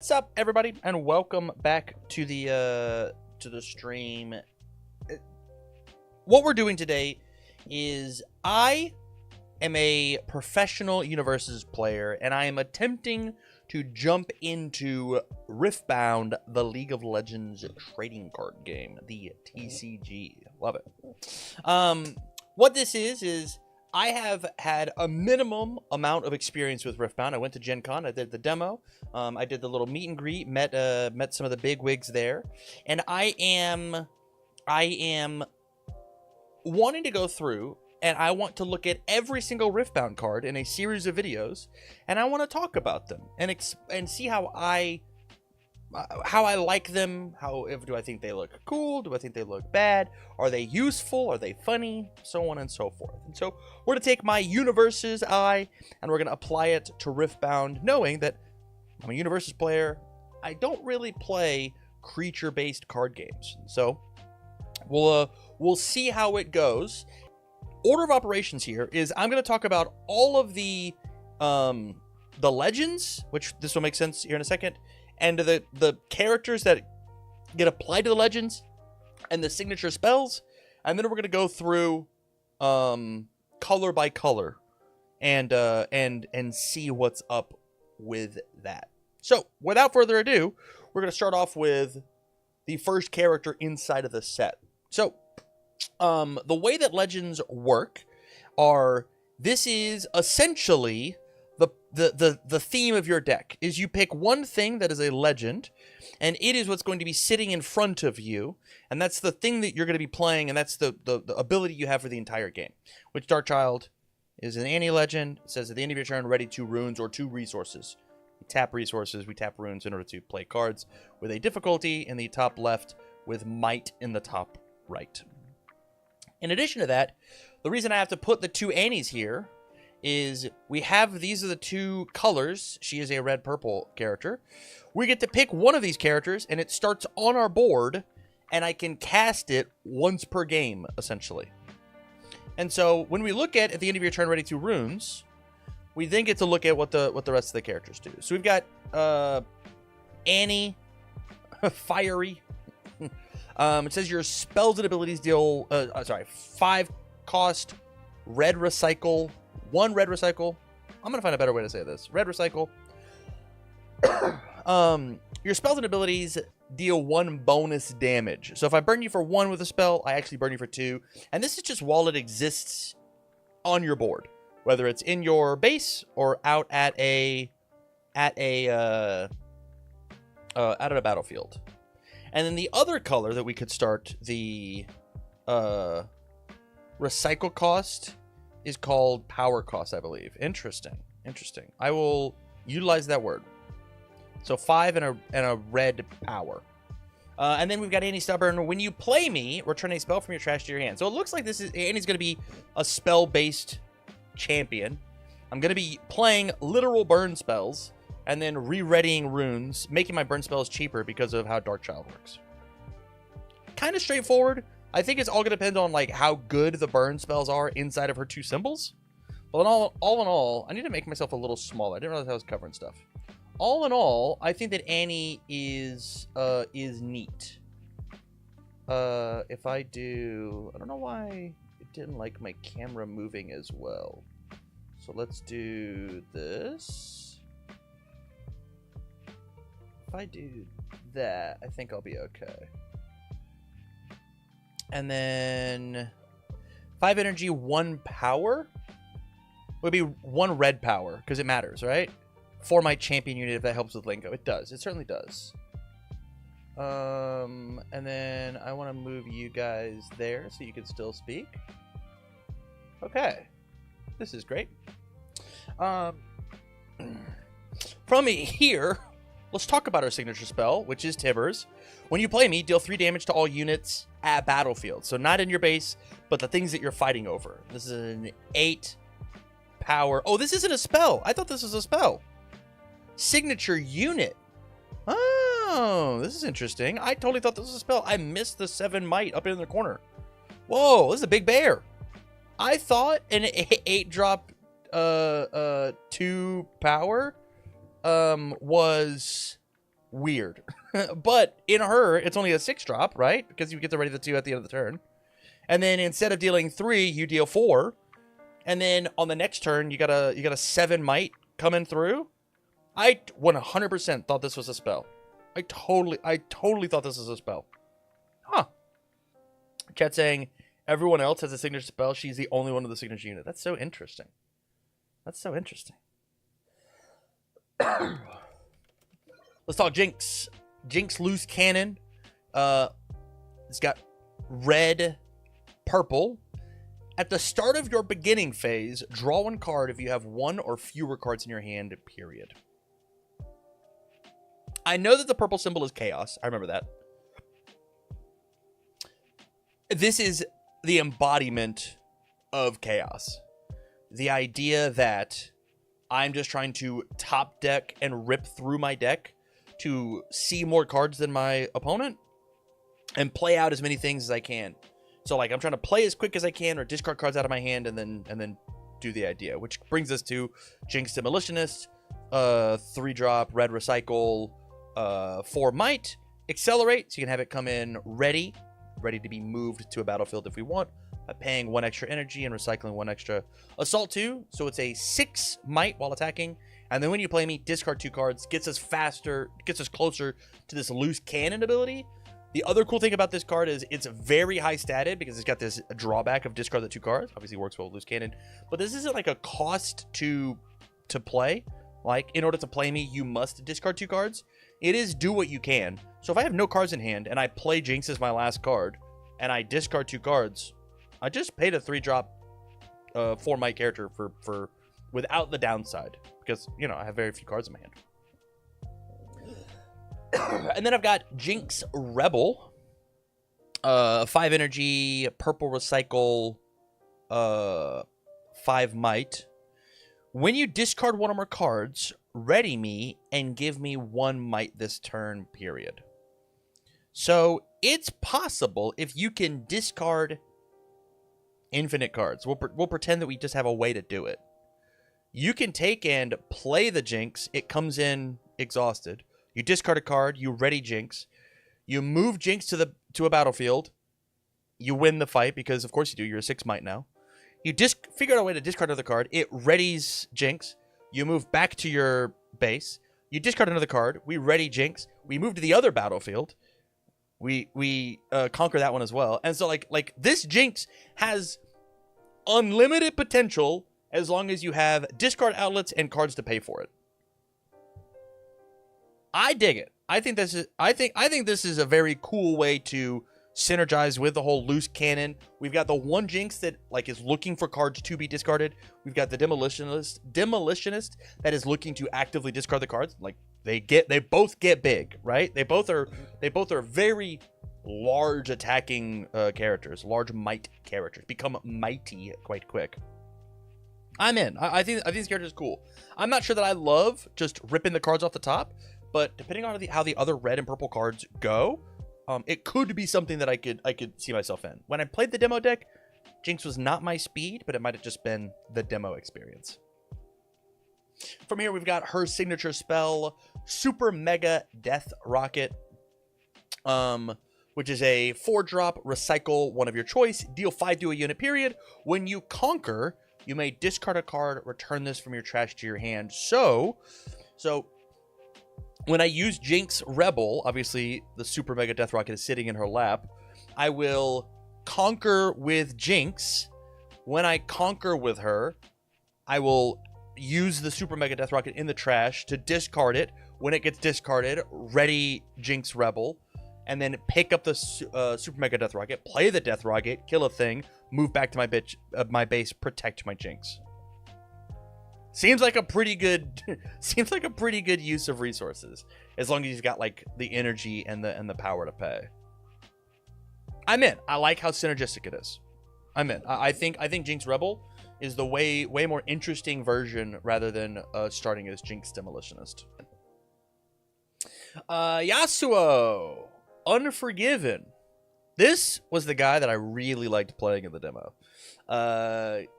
What's up, everybody, and welcome back to the stream. What we're doing today is I am a professional Universes player, and I am attempting to jump into Riftbound, the League of Legends trading card game, the TCG. Love it. What this is I have had a minimum amount of experience with Riftbound. I went to Gen Con, I did the demo, I did the little meet and greet, met some of the big wigs there, and I am wanting to go through, and I want to look at every single Riftbound card in a series of videos, and I want to talk about them and see how I like them. Do I think they look cool? Do I think they look bad? Are they useful? Are they funny? So on and so forth. And so we're going to take my Universes eye and we're going to apply it to Riftbound, knowing that I'm a Universes player. I don't really play creature-based card games. So we'll see how it goes. Order of operations here is I'm going to talk about all of the legends, which this will make sense here in a second, and the characters that get applied to the legends, and the signature spells, and then we're gonna go through color by color, and see what's up with that. So without further ado, we're gonna start off with the first character inside of the set. So the way that legends work this is essentially the theme of your deck is you pick one thing that is a legend, and it is what's going to be sitting in front of you, and that's the thing that you're going to be playing, and that's the ability you have for the entire game. Which Darkchild is an anti-legend. It says at the end of your turn, ready 2 runes or 2 resources. We tap resources, we tap runes in order to play cards with a difficulty in the top left, with might in the top right. In addition to that, the reason I have to put the 2 Annies here is these are the 2 colors. She is a red-purple character. We get to pick one of these characters, and it starts on our board, and I can cast it once per game, essentially. And so when we look at the end of your turn, ready 2 runes, we then get to look at what the rest of the characters do. So we've got Annie, Fiery. It says your spells and abilities deal 5 cost red recycle. 1 red recycle. I'm going to find a better way to say this. Red recycle. Your spells and abilities deal 1 bonus damage. So if I burn you for 1 with a spell, I actually burn you for 2. And this is just while it exists on your board. Whether it's in your base or out at a battlefield. And then the other color that we could start the recycle cost is called power cost, I believe. Interesting. I will utilize that word. So 5 and a red power. And then we've got Annie Stubborn. When you play me, return a spell from your trash to your hand. So it looks like Annie's going to be a spell-based champion. I'm going to be playing literal burn spells and then re-readying runes, making my burn spells cheaper because of how Darkchild works. Kind of straightforward. I think it's all going to depend on like how good the burn spells are inside of her 2 symbols. But all in all, I need to make myself a little smaller. I didn't realize I was covering stuff. All in all, I think that Annie is neat. If I don't know why it didn't like my camera moving as well. So let's do this. If I do that, I think I'll be okay. And then 5 energy, 1 power would be 1 red power because it matters, right? For my champion unit, if that helps with Lingo. It does. It certainly does. And then I want to move you guys there so you can still speak. Okay. This is great. From here, let's talk about our signature spell, which is Tibbers. When you play me, deal 3 damage to all units at battlefield. So not in your base, but the things that you're fighting over. This is an 8 power. Oh, this isn't a spell. I thought this was a spell. Signature unit. Oh, this is interesting. I totally thought this was a spell. I missed the 7 might up in the corner. Whoa, this is a big bear. I thought an 8-drop 2 power was weird. But in her, it's only a 6-drop, right? Because you get to ready the 2 at the end of the turn. And then instead of dealing 3, you deal 4. And then on the next turn, you got a 7 might coming through. I 100% thought this was a spell. I totally thought this was a spell. Huh. Chat saying everyone else has a signature spell. She's the only one with the signature unit. That's so interesting. That's so interesting. Let's talk Jinx. Jinx Loose Cannon. It's got red, purple. At the start of your beginning phase, draw 1 card if you have 1 or fewer cards in your hand, period. I know that the purple symbol is chaos. I remember that. This is the embodiment of chaos. The idea that I'm just trying to top deck and rip through my deck to see more cards than my opponent and play out as many things as I can. So like I'm trying to play as quick as I can or discard cards out of my hand and then do the idea, which brings us to Jinx Demolitionist, 3-drop, red recycle, 4 might, accelerate, so you can have it come in ready to be moved to a battlefield if we want, by paying 1 extra energy and recycling 1 extra. Assault 2, so it's a 6 might while attacking, and then when you play me, discard 2 cards, gets us faster, gets us closer to this loose cannon ability. The other cool thing about this card is it's very high statted because it's got this drawback of discard the 2 cards. Obviously works well with loose cannon, but this isn't like a cost to play. Like, in order to play me, you must discard 2 cards. It is do what you can. So if I have no cards in hand and I play Jinx as my last card and I discard 2 cards, I just paid a 3-drop 4 might character for without the downside because, you know, I have very few cards in my hand. And then I've got Jinx Rebel, 5 energy, purple recycle, 5 might. When you discard 1 or more cards, ready me and give me 1 might this turn, period. So it's possible if you can discard infinite cards. We'll pretend that we just have a way to do it. You can take and play the Jinx. It comes in exhausted. You discard a card, you ready Jinx, you move Jinx to a battlefield, you win the fight because of course you do, you're a 6 might now. You figure out a way to discard another card, it readies Jinx, you move back to your base, you discard another card, we ready Jinx, we move to the other battlefield, we conquer that one as well. And so like this Jinx has unlimited potential as long as you have discard outlets and cards to pay for it. I dig it. I think this is a very cool way to synergize with the whole loose cannon. We've got the one Jinx that like is looking for cards to be discarded. We've got the demolitionist that is looking to actively discard the cards. Like they both get big, right? They both are very large attacking characters, large might characters, become mighty quite quick. I'm in. I think this character is cool. I'm not sure that I love just ripping the cards off the top. But depending on how the other red and purple cards go, it could be something that I could see myself in. When I played the demo deck, Jinx was not my speed, but it might have just been the demo experience. From here, we've got her signature spell, Super Mega Death Rocket, which is a 4-drop, recycle one of your choice, deal 5 to a unit, period. When you conquer, you may discard a card, return this from your trash to your hand. So when I use Jinx Rebel, obviously the Super Mega Death Rocket is sitting in her lap. I will conquer with Jinx. When I conquer with her, I will use the Super Mega Death Rocket in the trash to discard it. When it gets discarded, ready Jinx Rebel, and then pick up the Super Mega Death Rocket, play the Death Rocket, kill a thing, move back to my base, protect my Jinx. Seems like a pretty good use of resources, as long as you've got like the energy and the power to pay. I'm in. I like how synergistic it is. I'm in. I think Jinx Rebel is the way more interesting version rather than starting as Jinx Demolitionist. Yasuo, Unforgiven. This was the guy that I really liked playing in the demo.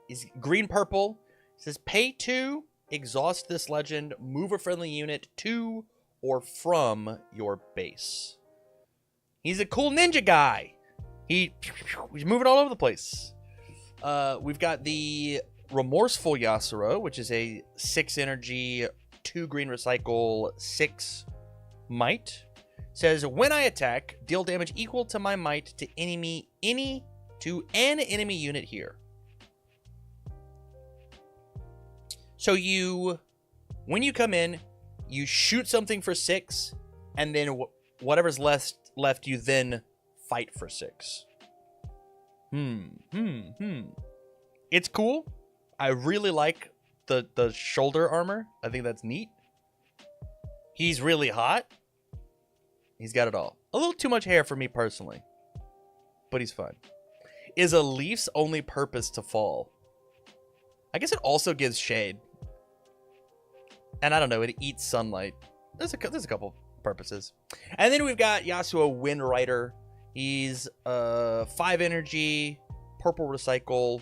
He's green purple. It says pay 2, exhaust this legend, move a friendly unit to or from your base. He's a cool ninja guy. He's moving all over the place. We've got the Remorseful Yasuro, which is a 6 energy, 2 green recycle, 6 might. Says, when I attack, deal damage equal to my might to an enemy unit here. So when you come in, you shoot something for 6, and then whatever's left, you then fight for 6. It's cool. I really like the shoulder armor. I think that's neat. He's really hot. He's got it all. A little too much hair for me personally, but he's fine. Is a leaf's only purpose to fall? I guess it also gives shade. And I don't know, it eats sunlight. There's a couple purposes. And then we've got Yasuo Wind Rider. He's 5 energy, purple recycle,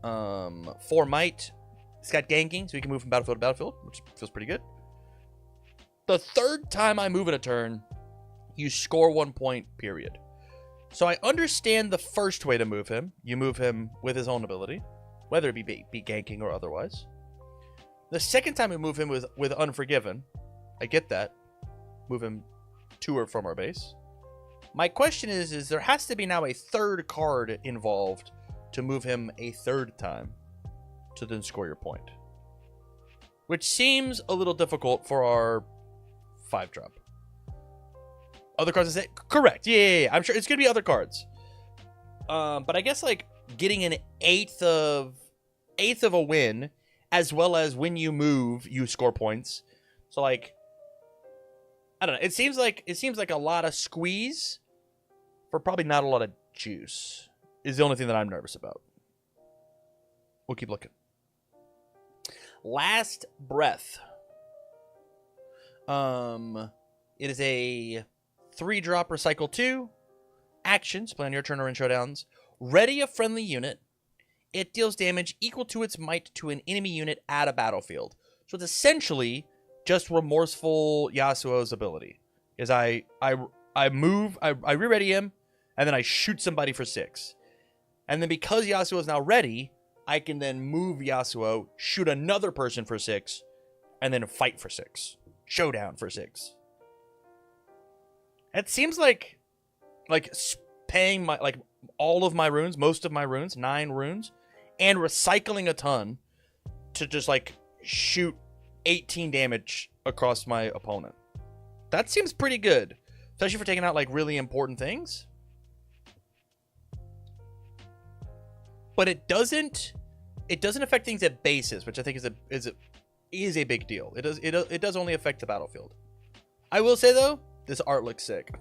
4 might. He's got ganking, so he can move from battlefield to battlefield, which feels pretty good. The third time I move in a turn, you score 1 point, period. So I understand the first way to move him. You move him with his own ability, whether it be ganking or otherwise. The second time we move him with Unforgiven, I get that. Move him to or from our base. My question is there has to be now a third card involved to move him a third time to then score your point. Which seems a little difficult for our 5-drop. Other cards, is it? Correct. Yeah. I'm sure it's going to be other cards. But I guess, like, getting an eighth of a win, as well as when you move, you score points. So, like, I don't know. It seems like a lot of squeeze for probably not a lot of juice is the only thing that I'm nervous about. We'll keep looking. Last Breath. It is a 3-drop recycle 2. Actions, play on your turn or in showdowns. Ready a friendly unit. It deals damage equal to its might to an enemy unit at a battlefield. So it's essentially just Remorseful Yasuo's ability. Is I re-ready him, and then I shoot somebody for 6. And then because Yasuo is now ready, I can then move Yasuo, shoot another person for 6, and then fight for 6. Showdown for 6. It seems like paying all of my runes, most of my runes, 9 runes, and recycling a ton to just shoot 18 damage across my opponent. That seems pretty good, especially for taking out really important things. But it doesn't affect things at bases, which I think is a big deal. It does only affect the battlefield. I will say though, this art looks sick.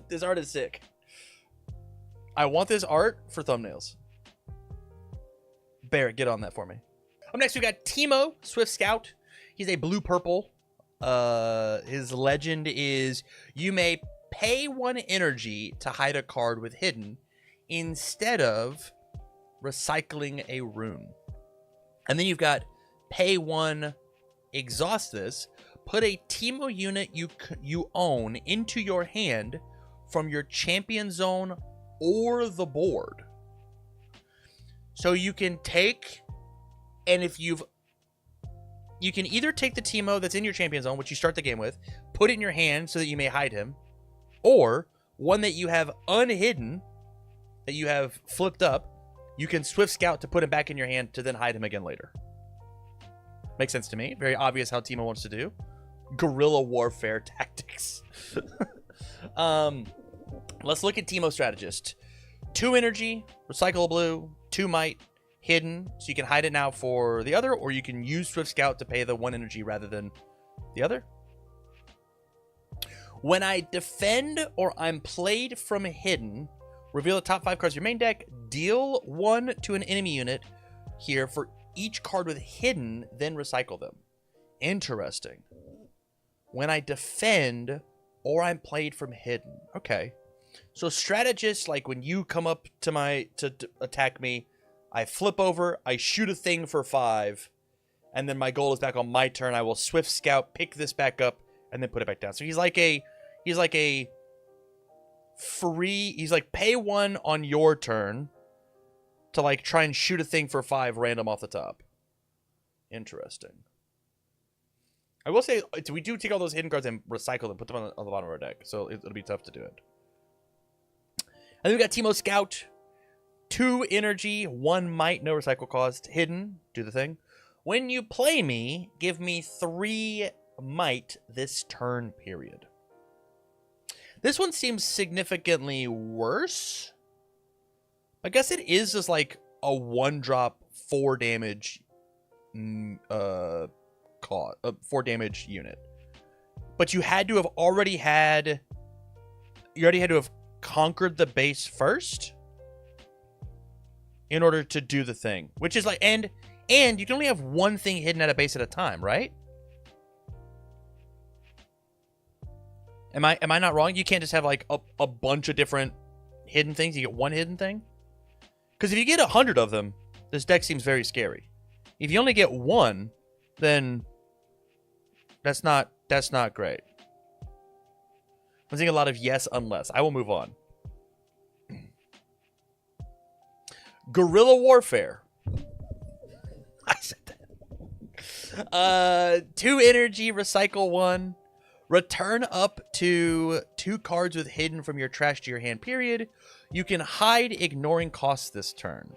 This art is sick. I want this art for thumbnails. Barrett, get on that for me. Up next, we got Teemo, Swift Scout. He's a blue-purple. His legend is you may pay 1 energy to hide a card with hidden instead of recycling a rune. And then you've got pay 1, exhaust this, put a Teemo unit you own into your hand from your champion zone or the board. So you can take, and if you can either take the Teemo that's in your champion zone, which you start the game with, put it in your hand so that you may hide him, or one that you have unhidden, that you have flipped up, you can Swift Scout to put him back in your hand to then hide him again later. Makes sense to me. Very obvious how Teemo wants to do. Guerrilla warfare tactics. Let's look at Teemo Strategist. 2 energy, recycle a blue, 2 might, hidden, so you can hide it now for the other, or you can use Swift Scout to pay the 1 energy rather than the other. When I defend or I'm played from hidden, reveal the top 5 cards of your main deck, deal 1 to an enemy unit here for each card with hidden, then recycle them. Interesting. When I defend or I'm played from hidden. Okay. So strategist, when you come up to attack me, I flip over, I shoot a thing for 5, and then my goal is back on my turn. I will Swift Scout, pick this back up, and then put it back down. So he's like a free. He's like pay 1 on your turn to like try and shoot a thing for 5 random off the top. Interesting. I will say we do take all those hidden cards and recycle them, put them on the bottom of our deck, so it'll be tough to do it. And then we got Teemo Scout. 2 energy, 1 might, no recycle cost. Hidden, do the thing. When you play me, give me 3 might this turn period. This one seems significantly worse. I guess it is just like a 1-drop 4 damage 4 damage unit. But you had to have already had to have conquered the base first in order to do the thing, which is like, and you can only have 1 thing hidden at a base at a time, right? Am I not wrong? You can't just have like a bunch of different hidden things. You get 1 hidden thing. Because if you get 100 of them, this deck seems very scary. If you only get 1, then that's not great. I'm seeing a lot of yes unless. I will move on. Guerrilla Warfare. I said that. 2 energy, recycle 1. Return up to 2 cards with hidden from your trash to your hand, period. You can hide ignoring costs this turn.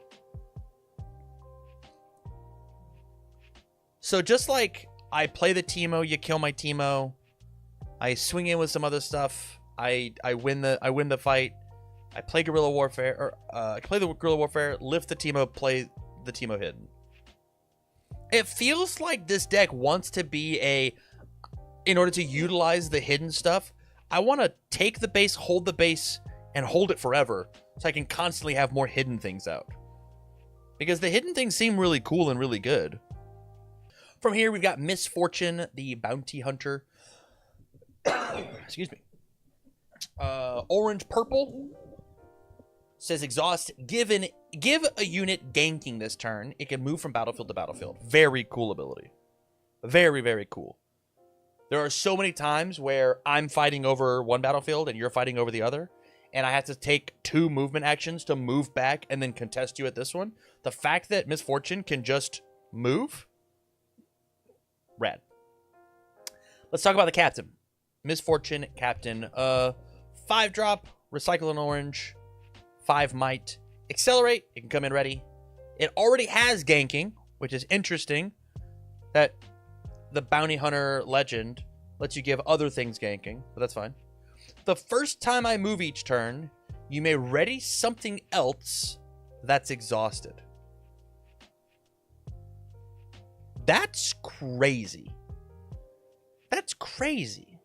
So just like I play the Teemo, you kill my Teemo. I swing in with some other stuff. I win the fight. I play Guerrilla Warfare, or I play the Guerrilla Warfare, lift the Teemo, play the Teemo hidden. It feels like this deck wants to be in order to utilize the hidden stuff, I want to take the base, hold the base, and hold it forever, so I can constantly have more hidden things out. Because the hidden things seem really cool and really good. From here, we've got Misfortune, the Bounty Hunter. Excuse me. Orange Purple. Says exhaust. Give a unit ganking this turn. It can move from battlefield to battlefield. Very cool ability. Very, very cool. There are so many times where I'm fighting over one battlefield and you're fighting over the other, and I have to take 2 movement actions to move back and then contest you at this one. The fact that Misfortune can just move, rad. Let's talk about the captain. Misfortune captain. 5-drop, recycle an orange, 5 might. Accelerate, it can come in ready. It already has ganking, which is interesting. That the Bounty Hunter legend lets you give other things ganking, but that's fine. The first time I move each turn, you may ready something else that's exhausted. That's crazy. That's crazy.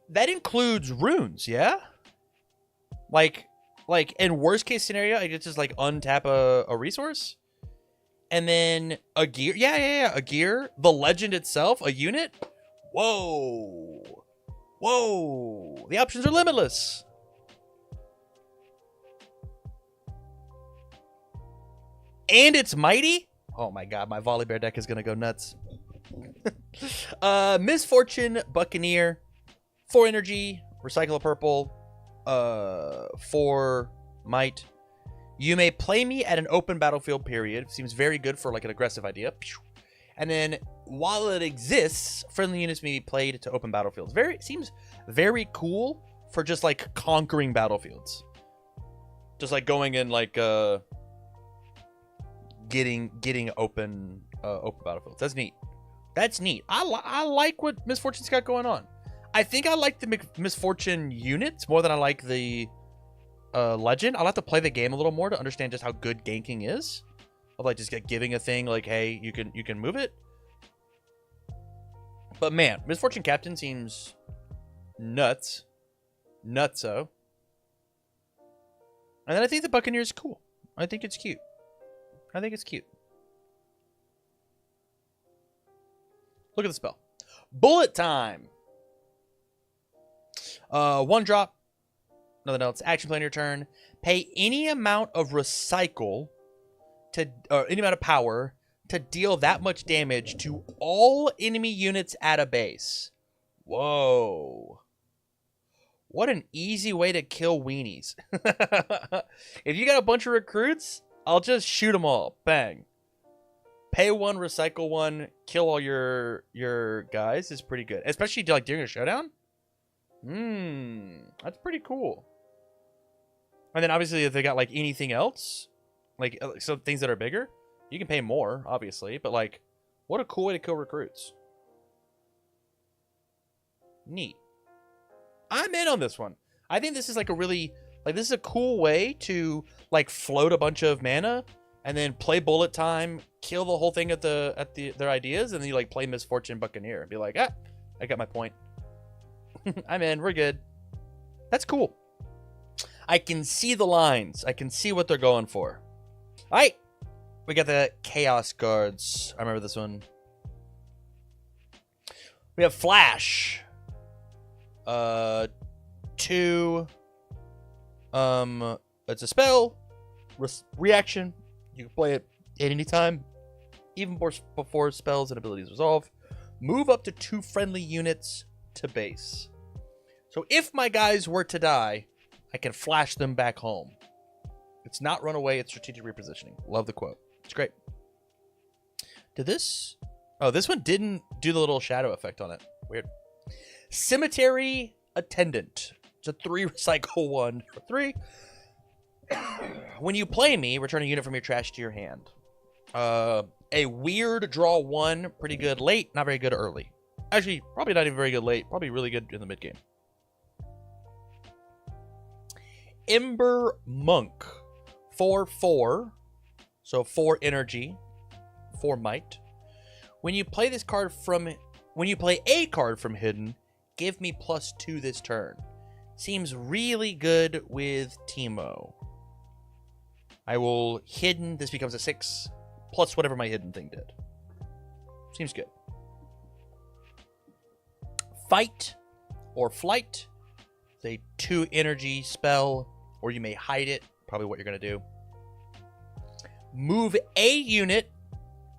That includes runes, yeah? Like in worst case scenario, I could just like untap a resource. And then a gear. Yeah. A gear. The legend itself, a unit. Whoa. Whoa. The options are limitless. And it's mighty. Oh my god, my Volibear deck is gonna go nuts. Misfortune Buccaneer. 4 energy. Recycle a purple. 4 might. You may play me at an open battlefield period. Seems very good for like an aggressive idea. And then while it exists, friendly units may be played to open battlefields. Seems very cool for just like conquering battlefields. Just like going in like getting open battlefields. That's neat. That's neat. I like what Misfortune's got going on. I think I like the Misfortune units more than I like the legend. I'll have to play the game a little more to understand just how good ganking is. Of like just giving a thing like, hey, you can move it. But man, Misfortune Captain seems nuts. Nutso. And then I think the Buccaneer is cool. I think it's cute. Look at the spell. Bullet time. 1 drop. Nothing else. Action plan your turn. Pay any amount of recycle to, or any amount of power to deal that much damage to all enemy units at a base. Whoa. What an easy way to kill weenies. If you got a bunch of recruits, I'll just shoot them all. Bang. Pay one, recycle one, kill all your guys is pretty good. Especially like during a showdown. That's pretty cool. And then obviously if they got like anything else, like some things that are bigger, you can pay more, obviously. But like, what a cool way to kill recruits. Neat. I'm in on this one. I think this is like a really, like this is a cool way to like float a bunch of mana and then play bullet time, kill the whole thing at their ideas, and then you like play Misfortune Buccaneer and be like, I got my point. I'm in. We're good. That's cool. I can see the lines. I can see what they're going for. All right. We got the Chaos Guards. I remember this one. We have Flash. 2. It's a spell. Reaction. You can play it at any time, even before spells and abilities resolve. Move up to 2 friendly units to base. So if my guys were to die, I can flash them back home. It's not run away, it's strategic repositioning. Love the quote. It's great. Did this... Oh, this one didn't do the little shadow effect on it. Weird. Cemetery Attendant. It's a 3 recycle 1 for 3. When you play me, return a unit from your trash to your hand. A weird draw 1, pretty good late, not very good early. Actually, probably not even very good late, probably really good in the mid game. Ember Monk. 4/4. So 4 energy, 4 might. When you play this card from a card from hidden, give me +2 this turn. Seems really good with Teemo. I will hidden, this becomes a 6, plus whatever my hidden thing did. Seems good. Fight or Flight. It's a 2 energy spell, or you may hide it, probably what you're going to do. Move a unit,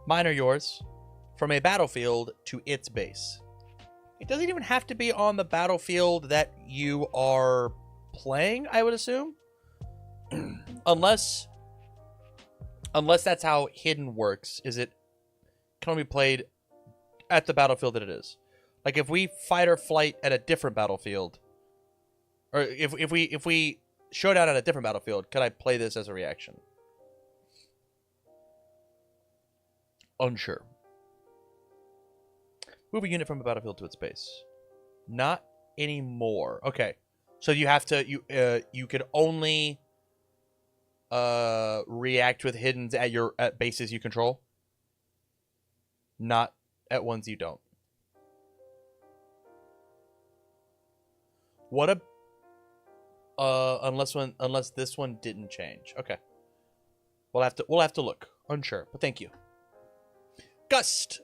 mine or yours, from a battlefield to its base. It doesn't even have to be on the battlefield that you are playing, I would assume. Unless that's how hidden works, is it can only be played at the battlefield that it is. Like if we fight or flight at a different battlefield, or if we show down at a different battlefield, could I play this as a reaction? Unsure. Move a unit from a battlefield to its base. Not anymore. Okay, so you have to you could only react with hiddens at bases you control, not at ones you don't. What a unless this one didn't change. Okay, we'll have to look. Unsure, but thank you. Gust.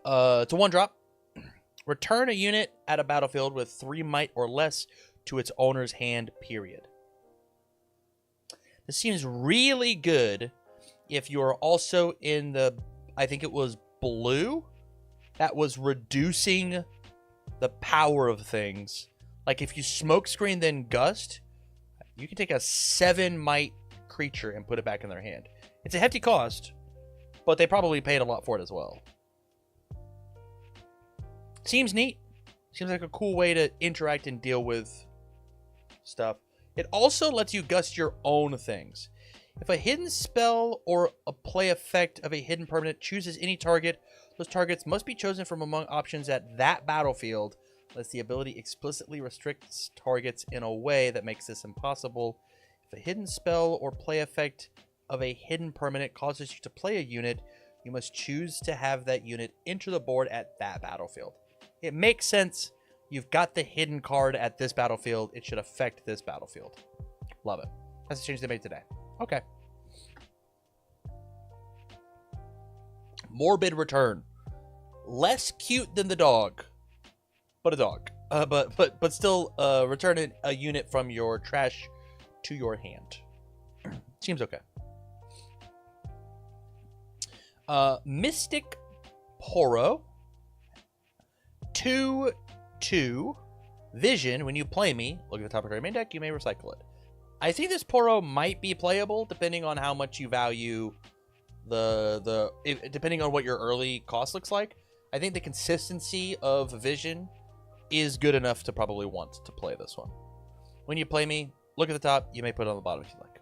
It's a 1-drop. Return a unit at a battlefield with 3 might or less to its owner's hand, period. This seems really good if you're also in the, I think it was blue, that was reducing the power of things. Like if you smoke screen then gust, you can take a 7 might creature and put it back in their hand. It's a hefty cost, but they probably paid a lot for it as well. Seems neat. Seems like a cool way to interact and deal with stuff. It also lets you gust your own things. If a hidden spell or a play effect of a hidden permanent chooses any target, those targets must be chosen from among options at that battlefield, unless the ability explicitly restricts targets in a way that makes this impossible. If a hidden spell or play effect of a hidden permanent causes you to play a unit, you must choose to have that unit enter the board at that battlefield. It makes sense. You've got the hidden card at this battlefield. It should affect this battlefield. Love it. That's the change they made today. Okay. Morbid Return. Less cute than the dog, but a dog. But still return a unit from your trash to your hand. Seems okay. Mystic Poro. 2/2 Vision. When you play me, look at the top of your main deck, you may recycle it. I think this Poro might be playable depending on how much you value depending on what your early cost looks like. I think the consistency of Vision is good enough to probably want to play this one. When you play me, look at the top, you may put it on the bottom if you like.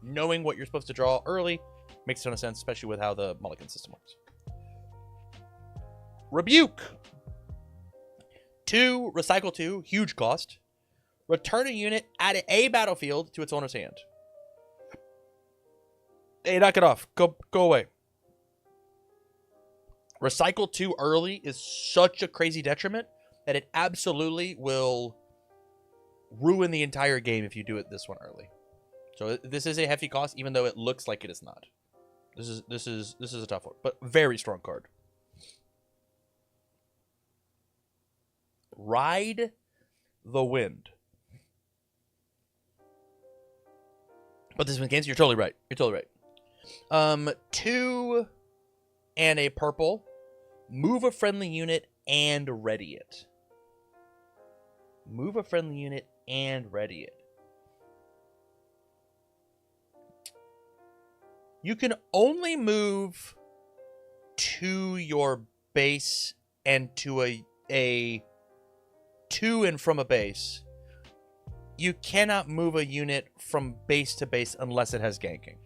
Knowing what you're supposed to draw early makes a ton of sense, especially with how the mulligan system works. Rebuke. 2, recycle 2, huge cost. Return a unit at a battlefield to its owner's hand. Hey, knock it off. Go away. Recycle 2 early is such a crazy detriment that it absolutely will ruin the entire game if you do it this one early. So this is a hefty cost, even though it looks like it is not. This is a tough one, but very strong card. Ride the Wind. But this one games, you're totally right. You're totally right. 2 and a purple. Move a friendly unit and ready it. Move a friendly unit and ready it. You can only move to your base and to a to and from a base. You cannot move a unit from base to base unless it has ganking.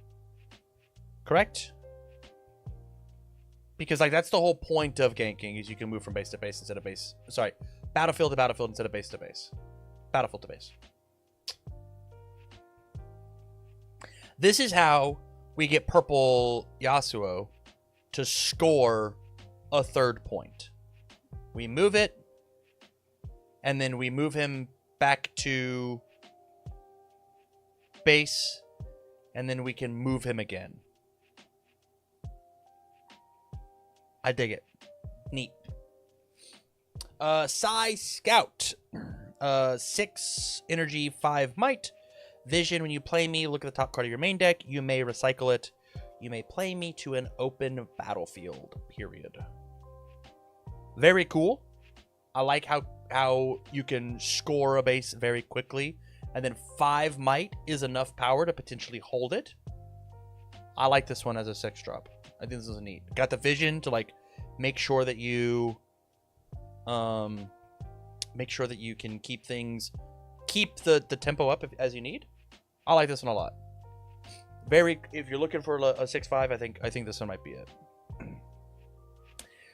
Correct? Because like that's the whole point of ganking is you can move from base to base instead of base. Sorry, battlefield to battlefield instead of base to base. Battlefield to base. This is how we get purple Yasuo to score a 3rd point. We move it, and then we move him back to base, and then we can move him again. I dig it. Neat. Psy Scout. 6 energy, 5 might. Vision, when you play me, look at the top card of your main deck. You may recycle it. You may play me to an open battlefield, period. Very cool. I like how you can score a base very quickly. And then 5 might is enough power to potentially hold it. I like this one as a 6 drop. I think this is neat. Got the vision to like make sure that you can keep the tempo up as you need. I like this one a lot. If you're looking for a 6/5, I think this one might be it.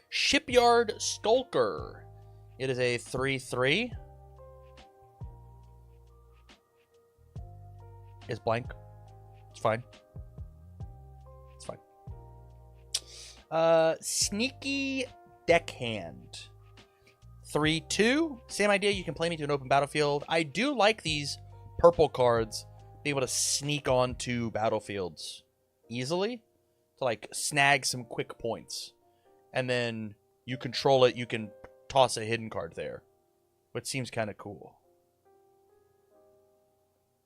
Shipyard Skulker. It is a 3/3. It's blank. It's fine. It's fine. Sneaky Deckhand. 3/2. Same idea. You can play me to an open battlefield. I do like these purple cards being able to sneak onto battlefields easily to like snag some quick points. And then you control it. You can toss a hidden card there, which seems kind of cool.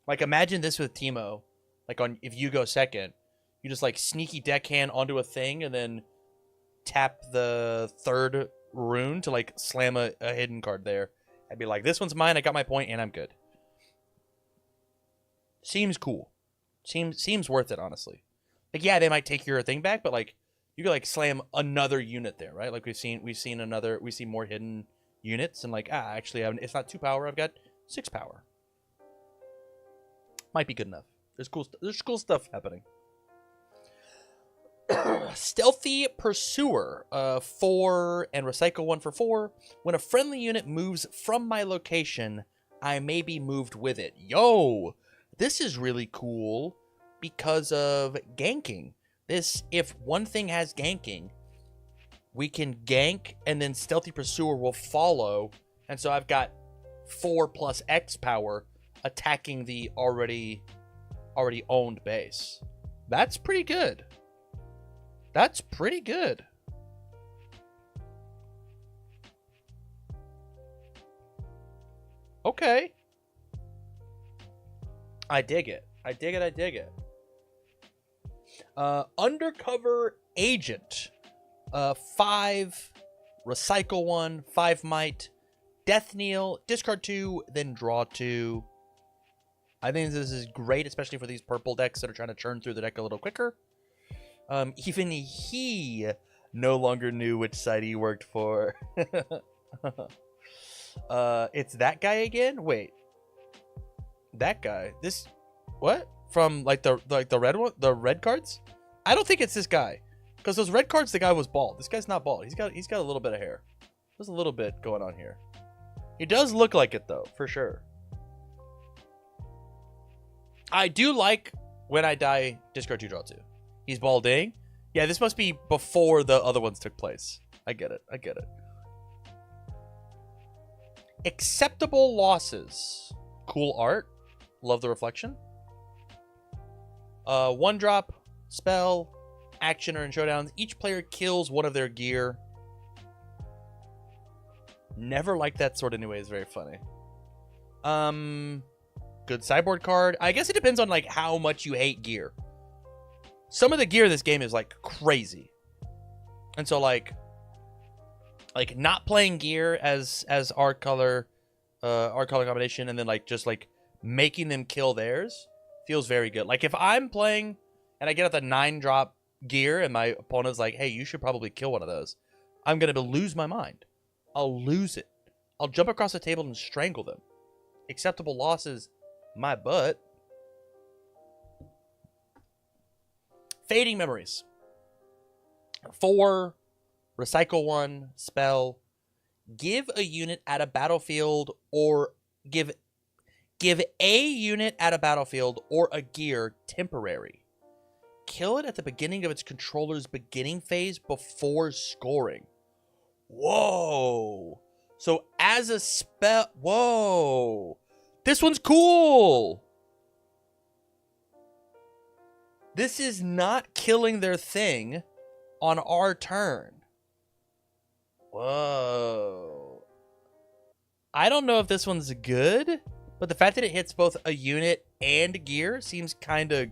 Like imagine this with Teemo. Like if you go second, you just like sneaky deckhand onto a thing and then tap the 3rd rune to like slam a hidden card there. I'd be like, this one's mine. I got my point and I'm good. Seems cool. Seems worth it, honestly. Like, yeah, they might take your thing back, but like you could like slam another unit there, right? Like we see more hidden units and like actually it's not 2 power. I've got 6 power. Might be good enough. There's cool stuff happening. Stealthy Pursuer, 4 and recycle 1 for 4. When a friendly unit moves from my location, I may be moved with it. Yo, this is really cool because of ganking. If one thing has ganking, we can gank and then Stealthy Pursuer will follow. And so I've got 4 plus X power attacking the already owned base. That's pretty good. That's pretty good. Okay. I dig it. I dig it. Undercover Agent. 5, recycle 1, 5 might, death kneel, discard 2, then draw 2. I think this is great, especially for these purple decks that are trying to churn through the deck a little quicker. Even he no longer knew which side he worked for. It's that guy again? Wait. That guy. This what? From like the red one, the red cards? I don't think it's this guy. Because those red cards, the guy was bald. This guy's not bald. He's got a little bit of hair. There's a little bit going on here. He does look like it though, for sure. I do like when I die, discard 2, draw 2. He's balding. Yeah, this must be before the other ones took place. I get it. I get it. Acceptable losses. Cool art. Love the reflection. 1 drop, spell, action, or in showdowns. Each player kills one of their gear. Never liked that sort anyway. It's very funny. Good sideboard card. I guess it depends on like how much you hate gear. Some of the gear in this game is like crazy. And so like not playing gear as art color combination and then like just like making them kill theirs feels very good. Like if I'm playing and I get at the 9 drop gear and my opponent's like, hey, you should probably kill one of those, I'm going to lose my mind. I'll lose it. I'll jump across the table and strangle them. Acceptable losses, my butt. Fading Memories. 4, recycle 1, spell. Give a unit at a battlefield or give a unit at a battlefield or a gear temporary. Kill it at the beginning of its controller's beginning phase before scoring. Whoa. So as a spell... Whoa. This one's cool. This is not killing their thing on our turn. Whoa. I don't know if this one's good, but the fact that it hits both a unit and gear seems kind of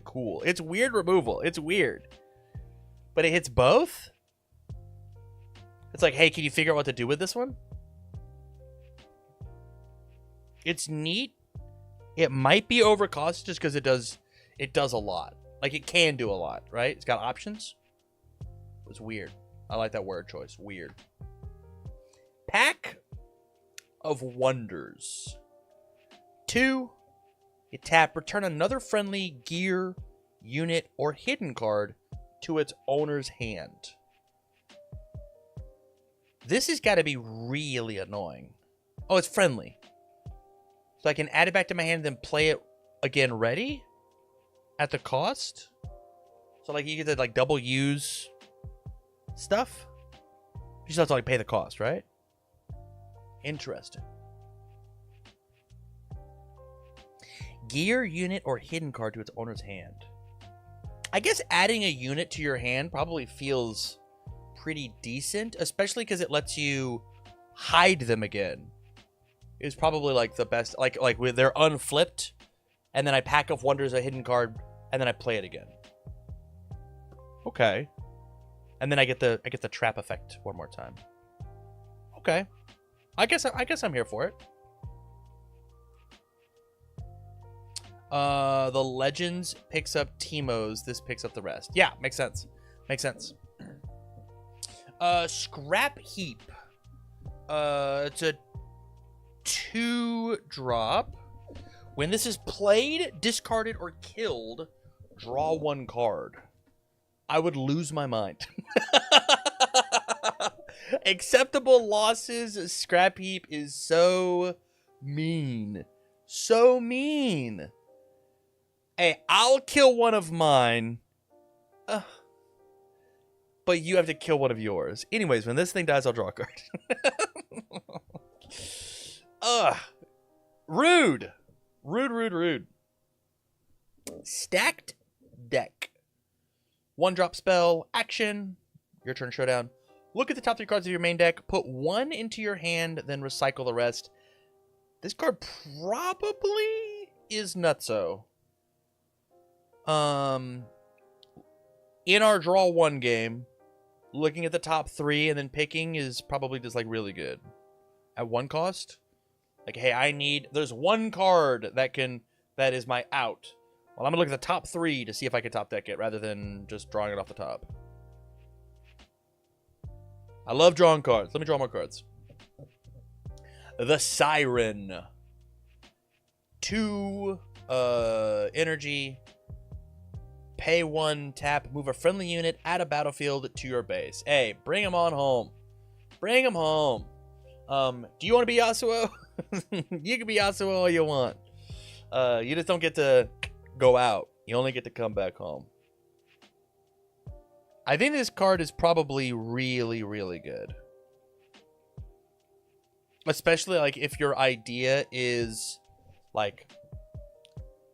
cool. It's weird removal. It's weird. But it hits both? It's like, hey, can you figure out what to do with this one? It's neat. It might be overcost just because it does a lot. Like, it can do a lot, right? It's got options. It's weird. I like that word choice. Weird. Pack of Wonders. 2. You tap, return another friendly gear, unit, or hidden card to its owner's hand. This has got to be really annoying. Oh, it's friendly. So I can add it back to my hand, then play it again ready? At the cost? So like you get to like double use stuff? You just have to like pay the cost, right? Interesting. Gear, unit, or hidden card to its owner's hand. I guess adding a unit to your hand probably feels pretty decent, especially because it lets you hide them again. It's probably like the best, like when they're unflipped, and then I Pack of Wonders a hidden card, and then I play it again. Okay. And then I get the trap effect one more time. Okay. I guess I'm here for it. The Legends picks up Teemo's. This picks up the rest. Yeah, makes sense. Makes sense. Scrap Heap. It's a 2 drop. When this is played, discarded, or killed, draw 1 card. I would lose my mind. Acceptable losses. Scrap Heap is so mean. So mean. Hey, I'll kill one of mine. But you have to kill one of yours. Anyways, when this thing dies, I'll draw a card. Rude. Rude. Stacked Deck. 1 drop spell. Action. Your turn, showdown. Look at the top 3 cards of your main deck. Put 1 into your hand, then recycle the rest. This card probably is nutso. in our draw 1 game, looking at the top 3 and then picking is probably just like really good. At 1 cost, like, hey, there's 1 card that is my out. Well, I'm gonna look at the top 3 to see if I can top deck it rather than just drawing it off the top. I love drawing cards. Let me draw more cards. The Siren. 2 energy. Pay 1, tap, move a friendly unit, add a battlefield to your base. Hey, bring him on home. Bring him home. Do you want to be Yasuo? You can be Yasuo all you want. You just don't get to go out. You only get to come back home. I think this card is probably really, really good. Especially, like, if your idea is, like,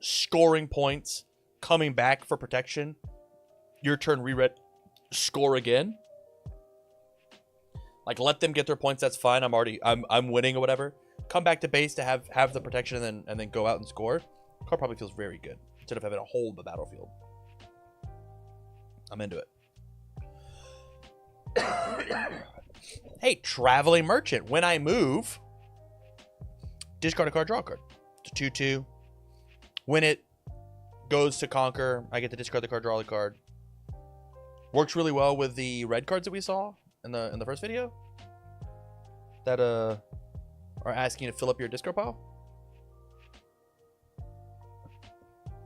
scoring points, coming back for protection, your turn reread, score again. Like, let them get their points, that's fine. I'm winning or whatever. Come back to base to have the protection and then go out and score. The card probably feels very good. Instead of having to hold the battlefield. I'm into it. Hey, Traveling Merchant. When I move, discard a card, draw a card. It's a 2/2. When it goes to conquer, I get to discard the card, draw the card. Works really well with the red cards that we saw in the first video that are asking you to fill up your discard pile.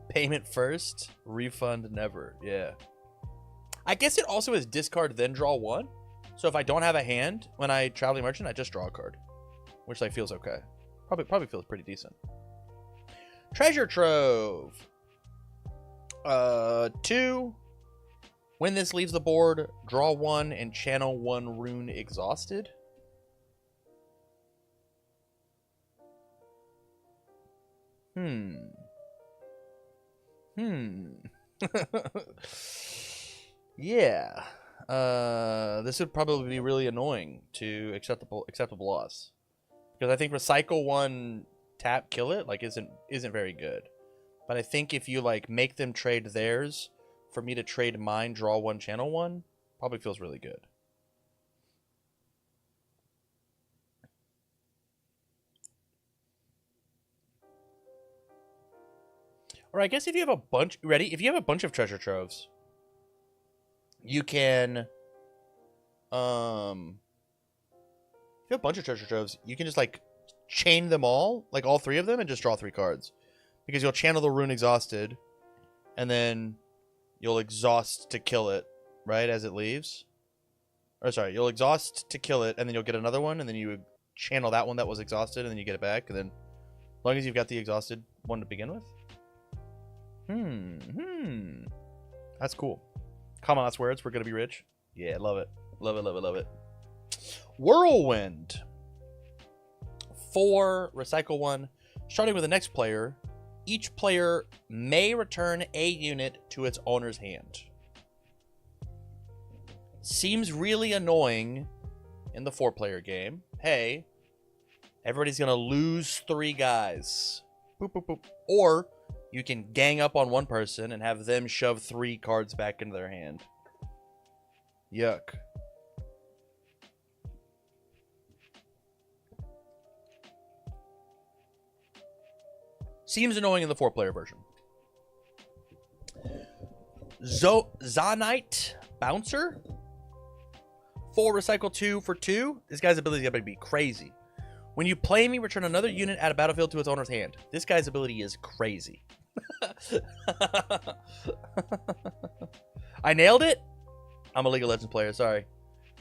Payment first, refund never. Yeah. I guess it also is discard then draw 1. So if I don't have a hand when I Traveling Merchant, I just draw a card, which like feels okay. Probably feels pretty decent. Treasure Trove. 2. When this leaves the board, draw 1 and channel 1 rune exhausted. Yeah. This would probably be really annoying to acceptable loss. Because I think recycle 1, tap, kill it, like isn't very good. But I think if you like make them trade theirs for me to trade mine, draw 1, channel 1, probably feels really good. Or I guess if you have a bunch, ready? If you have a bunch of treasure troves, you can, if you have a bunch of treasure troves, you can just like chain them all, like all 3 of them, and just draw 3 cards. Because you'll channel the rune exhausted, and then you'll exhaust to kill it, right, as it leaves. Or sorry, you'll exhaust to kill it, and then you'll get another one, and then you channel that one that was exhausted, and then you get it back, and then as long as you've got the exhausted one to begin with. That's cool. Common last words, we're gonna be rich. Yeah, love it. Love it, love it, love it. Whirlwind. 4, recycle 1. Starting with the next player, each player may return a unit to its owner's hand. Seems really annoying in the 4-player game. Hey, everybody's gonna lose 3 guys. Boop, boop, boop. Or you can gang up on one person and have them shove 3 cards back into their hand. Yuck. Seems annoying in the 4-player version. Zonite Bouncer. 4, recycle 2 for 2. This guy's ability is going to be crazy. When you play me, return another unit at a battlefield to its owner's hand. This guy's ability is crazy. I nailed it? I'm a League of Legends player, sorry.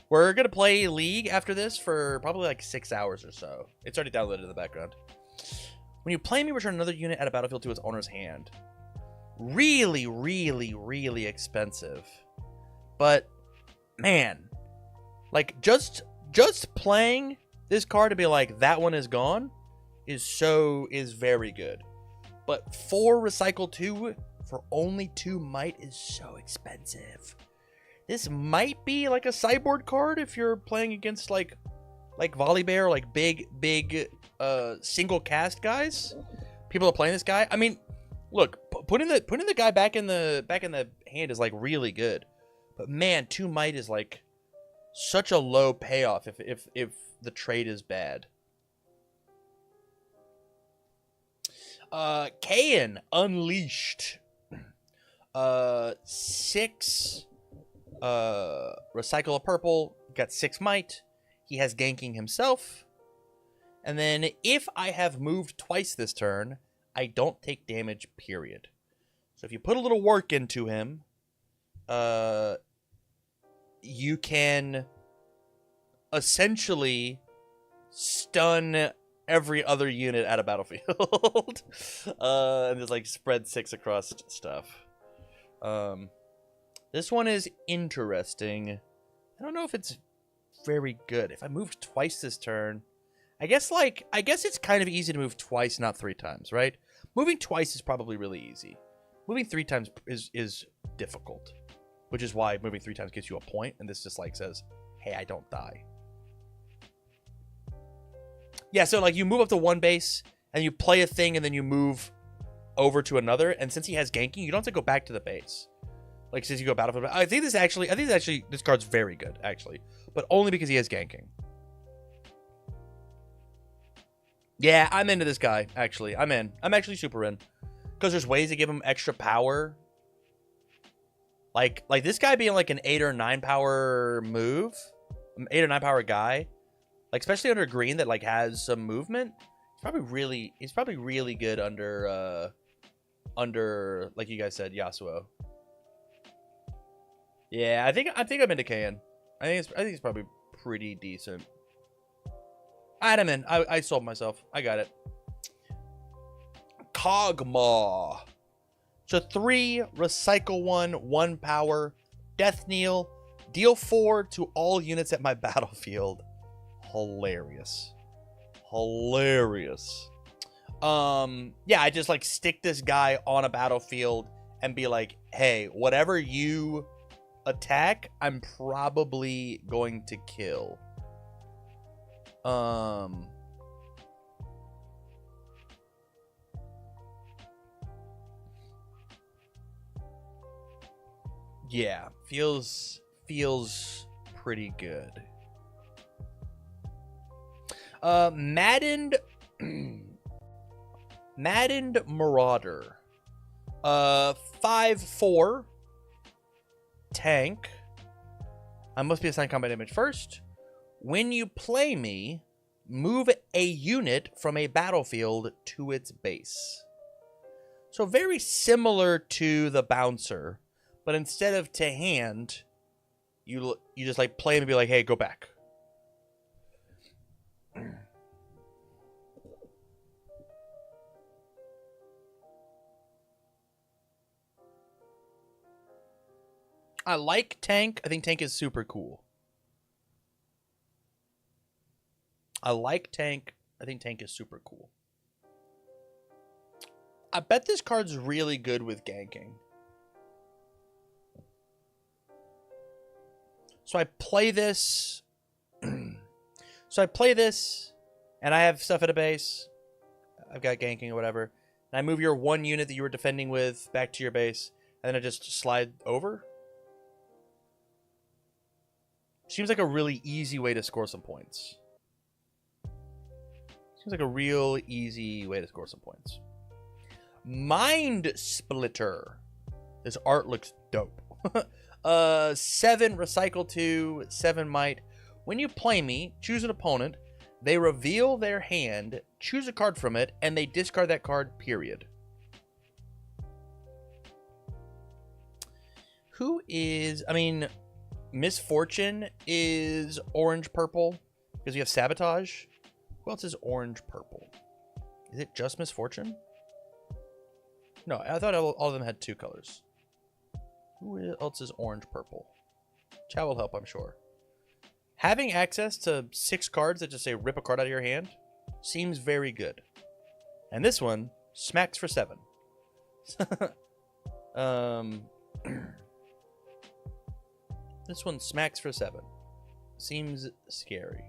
We're going to play League after this for probably like 6 hours or so. It's already downloaded in the background. When you play me, return another unit at a battlefield to its owner's hand. Really, really, really expensive. But, man. Like, just playing this card to be like, that one is gone, is very good. But 4 recycle 2 for only 2 might is so expensive. This might be like a sideboard card if you're playing against like Volibear, like big single cast guys. People are playing this guy. I mean, look, putting the guy back in the hand is like really good. But man, 2 might is like such a low payoff if the trade is bad. Kain Unleashed. 6 recycle a purple, got 6 might. He has ganking himself. And then if I have moved twice this turn, I don't take damage, period. So if you put a little work into him, you can essentially stun every other unit at a battlefield. And just like spread 6 across stuff. This one is interesting. I don't know if it's very good. If I moved twice this turn, I guess it's kind of easy to move twice, not 3 times, right? Moving twice is probably really easy. Moving 3 times is difficult, which is why moving 3 times gets you a point, and this just like says, hey, I don't die. Yeah, so like you move up to 1 base, and you play a thing, and then you move over to another, and since he has ganking, you don't have to go back to the base. Like, since you go battlefield, I think this card's very good, actually. But only because he has ganking. Yeah, I'm into this guy, actually. I'm in. I'm actually super in. Because there's ways to give him extra power. Like this guy being like an 8 or 9 power move. 8 or 9 power guy. Like, especially under green that like has some movement. He's probably really good under like you guys said, Yasuo. Yeah, I think I'm into Kain. I think it's probably pretty decent. I'm in. I sold myself. I got it. Kog'Maw. So 3, recycle 1, 1 power, death kneel, deal 4 to all units at my battlefield. Hilarious. Hilarious. Yeah, I just like stick this guy on a battlefield and be like, hey, whatever you attack, I'm probably going to kill. Yeah, feels pretty good. Maddened Marauder. 5/4 tank. I must be assigned combat damage first. When you play me, move a unit from a battlefield to its base. So very similar to the bouncer, but instead of to hand, you just like play him and be like, hey, go back. I like tank. I think tank is super cool. I like tank. I think tank is super cool. I bet this card's really good with ganking. So I play this. And I have stuff at a base. I've got ganking or whatever. And I move your 1 unit that you were defending with back to your base. And then I just slide over. Seems like a really easy way to score some points. Seems like a real easy way to score some points. Mind Splitter. This art looks dope. 7 recycle 2, 7 might. When you play me, choose an opponent. They reveal their hand, choose a card from it, and they discard that card, period. Who is... I mean, Misfortune is orange-purple because we have Sabotage. Who else is orange-purple? Is it just Misfortune? No, I thought all of them had 2 colors. Who else is orange-purple? Chat will help, I'm sure. Having access to 6 cards that just say rip a card out of your hand seems very good. And this one smacks for 7. This one smacks for 7. Seems scary.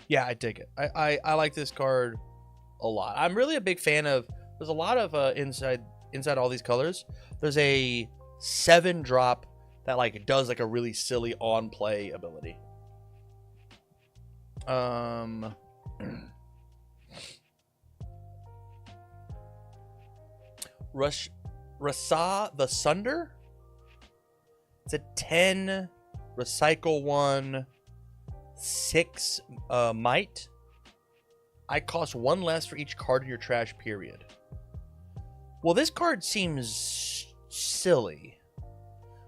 Yeah, I dig it. I like this card a lot. I'm really a big fan of... There's a lot of inside all these colors. There's a 7-drop that like does like a really silly on play ability. Rasa the Sunder. It's a 10 recycle 1 6 might. I cost 1 less for each card in your trash, period. Well, this card seems silly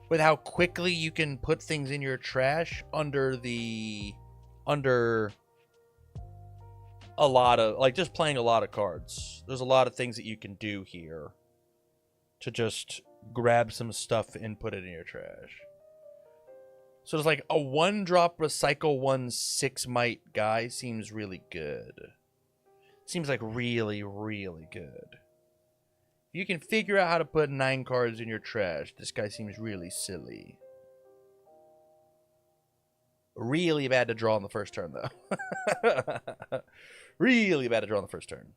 with how quickly you can put things in your trash under a lot of, like, just playing a lot of cards. There's a lot of things that you can do here to just grab some stuff and put it in your trash. So it's like a 1-drop recycle 1 6 might guy seems really good. Seems like really, really good. If you can figure out how to put 9 cards in your trash, this guy seems really silly. Really bad to draw on the first turn, though. Really bad to draw on the first turn.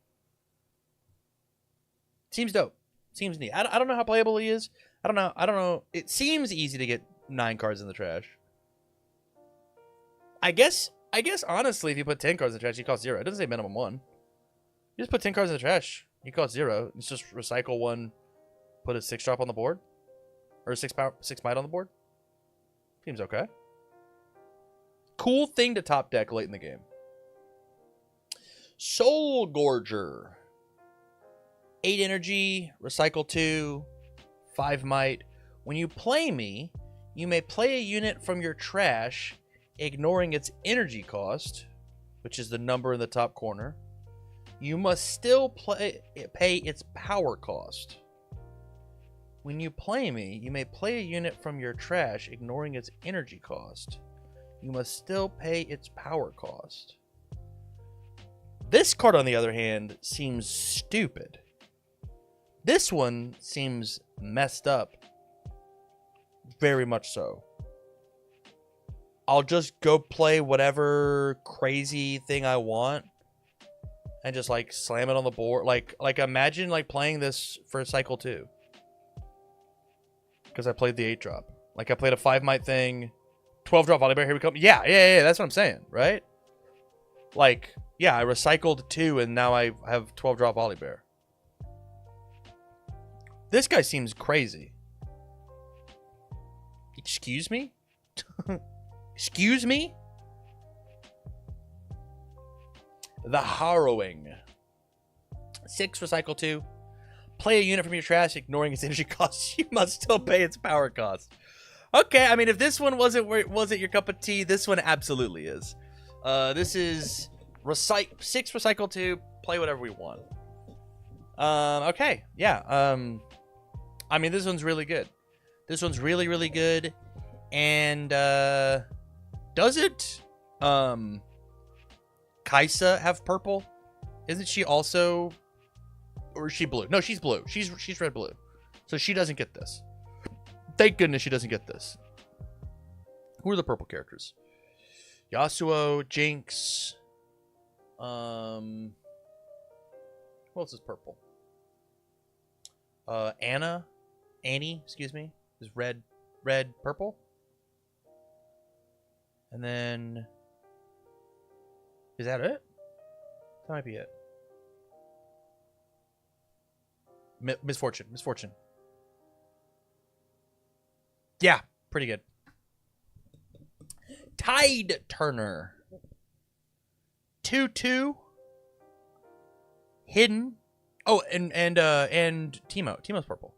Seems dope. Seems neat. I don't know how playable he is. I don't know. It seems easy to get 9 cards in the trash. I guess honestly, if you put 10 cards in the trash, you cost 0. It doesn't say minimum 1. You just put 10 cards in the trash. You cost 0. It's just recycle 1, put a 6-drop on the board, or a 6 might on the board. Seems okay. Cool thing to top deck late in the game. Soul Gorger. 8 energy, recycle 2, 5 might. When you play me, you may play a unit from your trash, ignoring its energy cost, which is the number in the top corner. You must still pay its power cost. When you play me, you may play a unit from your trash, ignoring its energy cost. You must still pay its power cost. This card, on the other hand, seems stupid. This one seems messed up. Very much so. I'll just go play whatever crazy thing I want and just like slam it on the board. Like imagine like playing this for cycle 2. Because I played the 8-drop. Like I played a 5 might thing. 12-drop volley bear, here we come. Yeah, that's what I'm saying, right? Like, yeah, I recycled 2 and now I have 12-drop volley bear. This guy seems crazy. Excuse me? Excuse me? The Harrowing. 6 recycle 2. Play a unit from your trash, ignoring its energy cost. You must still pay its power cost. Okay, I mean, if this one wasn't your cup of tea, this one absolutely is. This is 6 recycle 2. Play whatever we want. Okay, yeah. I mean, this one's really good. This one's really, really good. And does it Kaisa have purple? Isn't she also, or is she blue? No, she's blue. She's red blue. So she doesn't get this. Thank goodness she doesn't get this. Who are the purple characters? Yasuo, Jinx. What else is purple? Annie, excuse me, is red, purple. And then, is that it? That might be it. Misfortune. Yeah, pretty good. Tide Turner. 2/2. Hidden. Oh, and Teemo. Teemo's purple.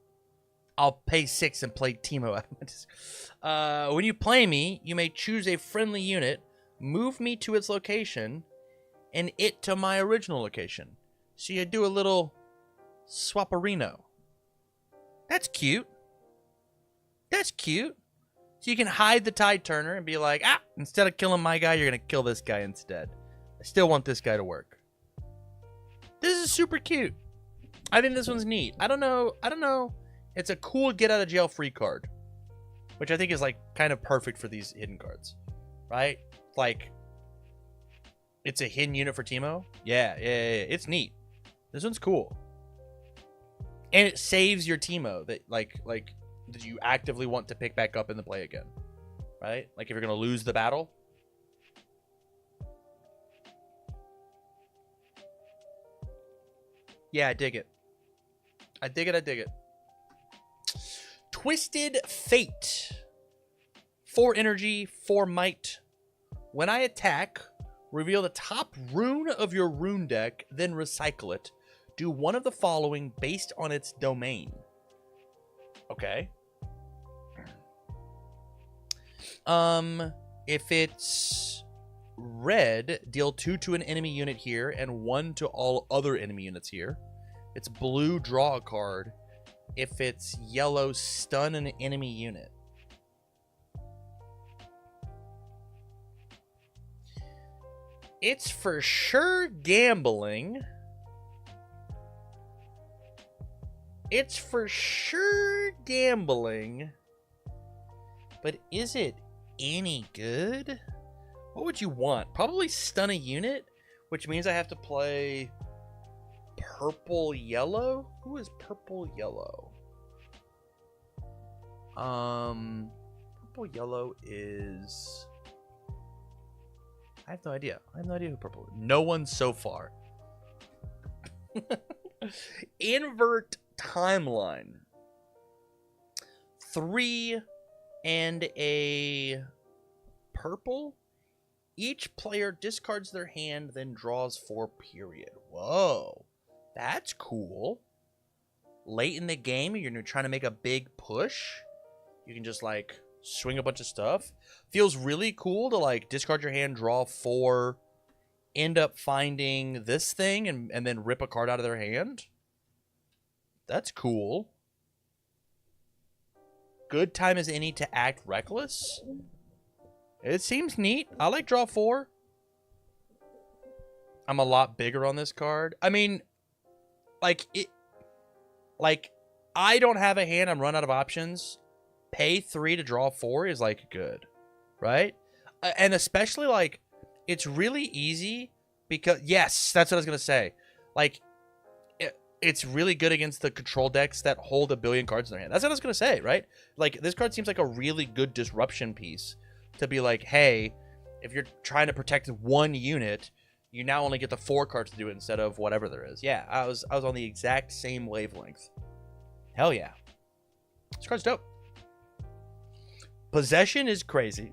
I'll pay 6 and play Teemo. When you play me, you may choose a friendly unit, move me to its location, and it to my original location. So you do a little swapperino. That's cute. That's cute. So you can hide the Tide Turner and be like, instead of killing my guy, you're going to kill this guy instead. I still want this guy to work. This is super cute. I think this one's neat. I don't know. It's a cool get out of jail free card, which I think is like kind of perfect for these hidden cards, right? Like, it's a hidden unit for Teemo. Yeah. It's neat. This one's cool. And it saves your Teemo. That like that you actively want to pick back up in the play again, right? Like if you're gonna lose the battle. Yeah, I dig it. I dig it. I dig it. Twisted Fate. 4 energy, 4 might. When I attack, reveal the top rune of your rune deck, then recycle it. Do one of the following based on its domain. Okay. If it's red, deal 2 to an enemy unit here and 1 to all other enemy units here. It's blue, draw a card. If it's yellow, stun an enemy unit. It's for sure gambling. It's for sure gambling. But is it any good? What would you want? Probably stun a unit, which means I have to play purple yellow. Who is purple yellow? Purple yellow is... I have no idea. I have no idea who purple is. No one so far. Invert timeline. 3 and a purple. Each player discards their hand, then draws 4, period. Whoa. That's cool. Late in the game, you're trying to make a big push. You can just, like, swing a bunch of stuff. Feels really cool to, like, discard your hand, draw 4, end up finding this thing, and then rip a card out of their hand. That's cool. Good time as any to act reckless. It seems neat. I like draw 4. I'm a lot bigger on this card. I mean, like, I don't have a hand. I'm run out of options. Pay 3 to draw 4 is, like, good. Right? And especially, like, it's really easy because... Yes, that's what I was going to say. Like, it's really good against the control decks that hold a billion cards in their hand. That's what I was going to say, right? Like, this card seems like a really good disruption piece to be like, hey, if you're trying to protect 1 unit, you now only get the 4 cards to do it instead of whatever there is. Yeah, I was on the exact same wavelength. Hell yeah. This card's dope. Possession is crazy.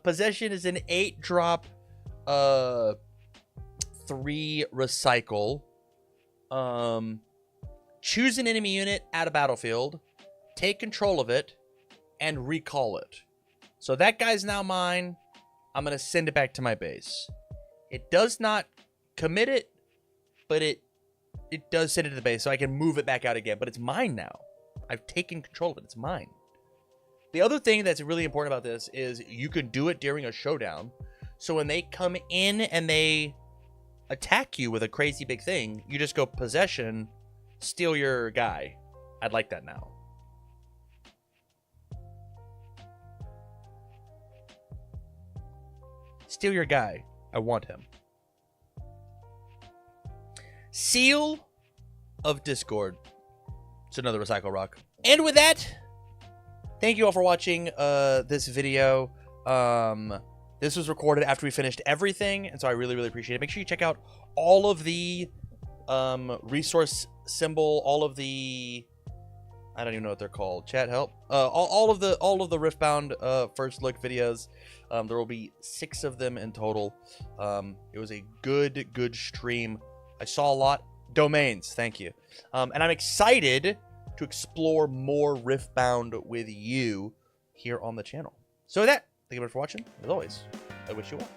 Possession is an 8-drop 3 recycle. Choose an enemy unit at a battlefield, take control of it, and recall it. So that guy's now mine. I'm going to send it back to my base. It does not commit it, but it does send it to the base, so I can move it back out again. But it's mine now. I've taken control of it. It's mine. The other thing that's really important about this is you can do it during a showdown. So when they come in and they attack you with a crazy big thing, you just go possession, steal your guy. I'd like that now. Steal your guy. I want him. Seal of Discord. It's another recycle rock. And with that, thank you all for watching this video. This was recorded after we finished everything, and so I really, really appreciate it. Make sure you check out all of the resource symbol, all of the... I don't even know what they're called. Chat, help. All of the Riftbound first look videos. There will be 6 of them in total. It was a good stream. I saw a lot. Domains, thank you. And I'm excited to explore more Riftbound with you here on the channel. So with that, thank you very much for watching. As always, I wish you well.